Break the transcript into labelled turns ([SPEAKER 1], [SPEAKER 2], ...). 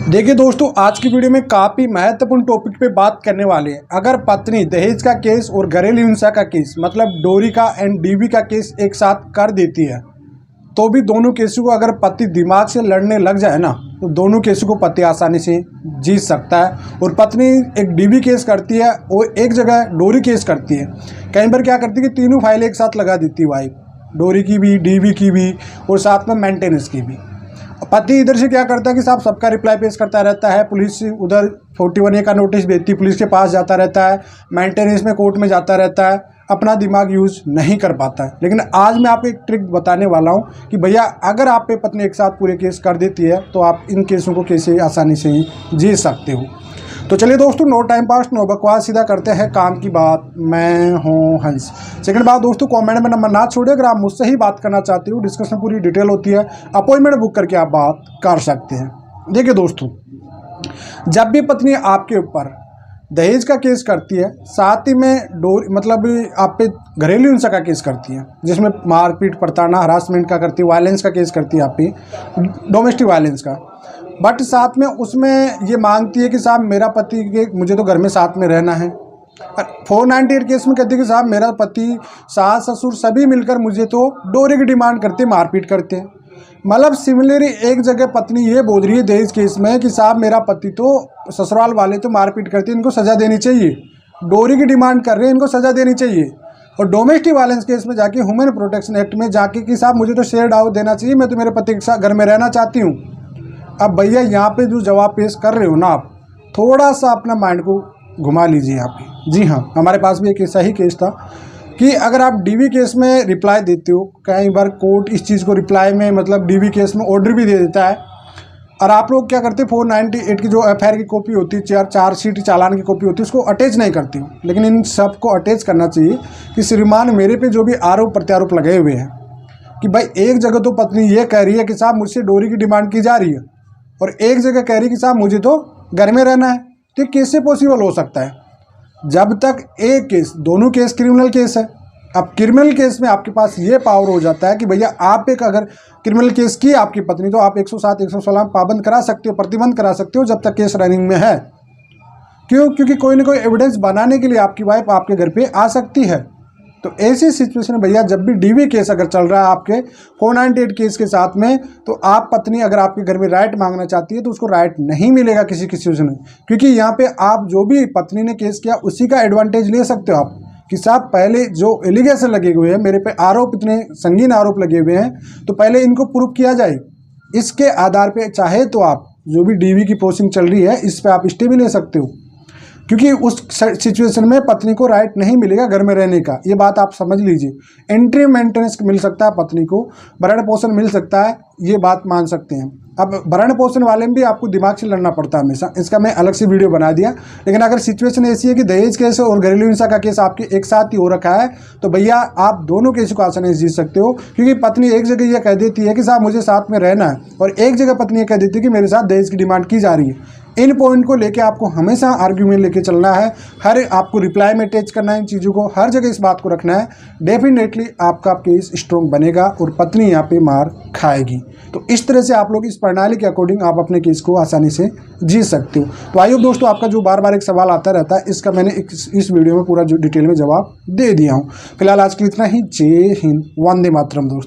[SPEAKER 1] देखिए दोस्तों, आज की वीडियो में काफ़ी महत्वपूर्ण टॉपिक पे बात करने वाले हैं। अगर पत्नी दहेज का केस और घरेलू हिंसा का केस मतलब डोरी का एंड डीवी का केस एक साथ कर देती है तो भी दोनों केसों को अगर पति दिमाग से लड़ने लग जाए ना तो दोनों केसों को पति आसानी से जीत सकता है। और पत्नी एक डीवी केस करती है और एक जगह डोरी केस करती है। कई बार क्या करती है कि तीनों फाइलें एक साथ लगा देती है वाइफ, डोरी की भी, डीवी की भी और साथ में मेंटेनेंस की भी। पति इधर से क्या करता है कि साहब सबका रिप्लाई पेश करता रहता है, पुलिस उधर 41A का नोटिस भेजती, पुलिस के पास जाता रहता है, मेंटेनेंस में कोर्ट में जाता रहता है, अपना दिमाग यूज़ नहीं कर पाता है। लेकिन आज मैं आपको एक ट्रिक बताने वाला हूं कि भैया अगर आप पे पत्नी एक साथ पूरे केस कर देती है तो आप इन केसों को कैसे आसानी से ही जीत सकते हो। तो चलिए दोस्तों, नो टाइम पास नो बकवास, सीधा करते हैं काम की बात। मैं हूं हंस। सेकंड बात दोस्तों, कमेंट में नंबर ना छोड़िए। अगर आप मुझसे ही बात करना चाहते हो, डिस्कशन पूरी डिटेल होती है, अपॉइंटमेंट बुक करके आप बात कर सकते हैं। देखिए दोस्तों, जब भी पत्नी आपके ऊपर दहेज का केस करती है, साथ ही में डोरी मतलब आप पे घरेलू हिंसा का केस करती है जिसमें मारपीट, प्रताड़ना, हरासमेंट का करती है, वायलेंस का केस करती है, आप पे डोमेस्टिक वायलेंस का, बट साथ में उसमें ये मांगती है कि साहब मेरा पति के मुझे तो घर में साथ में रहना है। 498 केस में कहती है कि साहब मेरा पति, सास ससुर सभी मिलकर मुझे तो डोरी की डिमांड करते, मारपीट करते हैं। मतलब सिमिलरली एक जगह पत्नी ये बोल रही है दहेज केस में कि साहब मेरा पति तो, ससुराल वाले तो मारपीट करते हैं, इनको सज़ा देनी चाहिए, डोरी की डिमांड कर रहे हैं, इनको सज़ा देनी चाहिए। और डोमेस्टिक वायलेंस केस में जाके ह्यूमन प्रोटेक्शन एक्ट में जाके कि साहब मुझे तो शेयर आउट देना चाहिए, मैं तो मेरे पति के साथ घर में रहना चाहती हूँ। अब भैया यहाँ पे जो जवाब पेश कर रहे हो ना, आप थोड़ा सा अपना माइंड को घुमा लीजिए यहाँ पे। जी हाँ, हमारे पास भी एक ऐसा ही केस था कि अगर आप डीवी केस में रिप्लाई देते हो, कई बार कोर्ट इस चीज़ को रिप्लाई में मतलब डीवी केस में ऑर्डर भी दे देता है, और आप लोग क्या करते हैं 498 की जो FIR की कॉपी होती है, चार्जशीट चालान की कॉपी होती है, उसको अटैच नहीं करती हो। लेकिन इन सब को अटैच करना चाहिए कि श्रीमान मेरे पे जो भी आरोप प्रत्यारोप लगे हुए हैं कि भाई एक जगह तो पत्नी ये कह रही है कि साहब मुझसे डोरी की डिमांड की जा रही है और एक जगह कह रही है कि साहब मुझे तो घर में रहना है, तो ये कैसे पॉसिबल हो सकता है? जब तक एक केस, दोनों केस क्रिमिनल केस है। अब क्रिमिनल केस में आपके पास ये पावर हो जाता है कि भैया आप एक अगर क्रिमिनल केस की आपकी पत्नी तो आप 107, 116 पाबंद करा सकते हो, प्रतिबंध करा सकते हो जब तक केस रनिंग में है। क्यों? क्योंकि कोई ना कोई एविडेंस बनाने के लिए आपकी वाइफ आपके घर पे आ सकती है। तो ऐसी सिचुएशन में भैया जब भी डीवी केस अगर चल रहा है आपके 498 केस के साथ में, तो आप पत्नी अगर आपके घर में राइट मांगना चाहती है तो उसको राइट नहीं मिलेगा किसी सिचुएशन में, क्योंकि यहाँ पे आप जो भी पत्नी ने केस किया उसी का एडवांटेज ले सकते हो आप कि साहब पहले जो एलिगेशन लगे हुए हैं, मेरे पे आरोप, इतने संगीन आरोप लगे हुए हैं, तो पहले इनको प्रूव किया जाए। इसके आधार पे चाहे तो आप जो भी डीवी की प्रोसेसिंग चल रही है इस पर आप स्टे भी ले सकते हो, क्योंकि उस सिचुएशन में पत्नी को राइट नहीं मिलेगा घर में रहने का। ये बात आप समझ लीजिए। एंट्री मेंटेनेंस मिल सकता है पत्नी को, भरण पोषण मिल सकता है, ये बात मान सकते हैं। अब भरण पोषण वाले में भी आपको दिमाग से लड़ना पड़ता है हमेशा, इसका मैं अलग से वीडियो बना दिया। लेकिन अगर सिचुएशन ऐसी है कि दहेज केस और घरेलू हिंसा का केस आपके एक साथ ही हो रखा है तो भैया आप दोनों केस को आसानी से जीत सकते हो, क्योंकि पत्नी एक जगह ये कह देती है कि साहब मुझे साथ में रहना है और एक जगह पत्नी ये कह देती है कि मेरे साथ दहेज की डिमांड की जा रही है। इन पॉइंट को लेके आपको हमेशा आर्ग्यूमेंट लेके चलना है, हर आपको रिप्लाई में अटैच करना है, इन चीज़ों को हर जगह इस बात को रखना है। डेफिनेटली आपका केस स्ट्रॉन्ग बनेगा और पत्नी यहाँ पे मार खाएगी। तो इस तरह से आप लोग इस प्रणाली के अकॉर्डिंग आप अपने केस को आसानी से जीत सकते हो। तो आइए दोस्तों, आपका जो बार बार एक सवाल आता रहता है, इसका मैंने इस वीडियो में पूरा जो डिटेल में जवाब दे दिया हूँ। फिलहाल आज के लिए इतना ही। जय हिंद, वंदे मातरम दोस्तों।